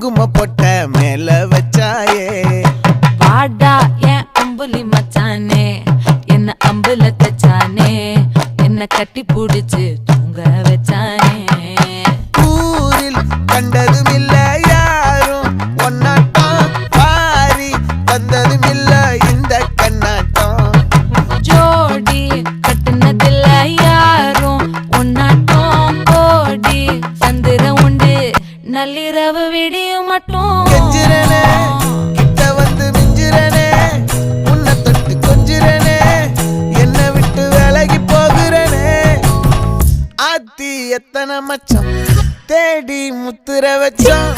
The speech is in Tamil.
குங்கும பொட்ட மேல வச்சாயே வாடா என் அம்புலி மச்சானே என்ன அம்புல தச்சானே என்ன கட்டி புடிச்சு தூங்க வச்சானே ஊரில் கண்டதும் இல்ல யாரும் ஒன்னாட்டம் பாரி வந்ததும் இல்ல இந்த கண்ணாட்டம் ஜோடி கட்டுனதில்ல யாரும் உன்னாட்டம் கோடி சந்திர உண்டு நள்ளிரவு விடியும் மட்டும் கெஞ்சிரனே கிட்ட வந்து மிஞ்சிரனே உன்னை தொட்டு கொஞ்சிரனே என்னை விட்டு விலகி போகிறனே ஆத்தி எத்தனை மச்சம் தேடி முத்துற வச்சோம்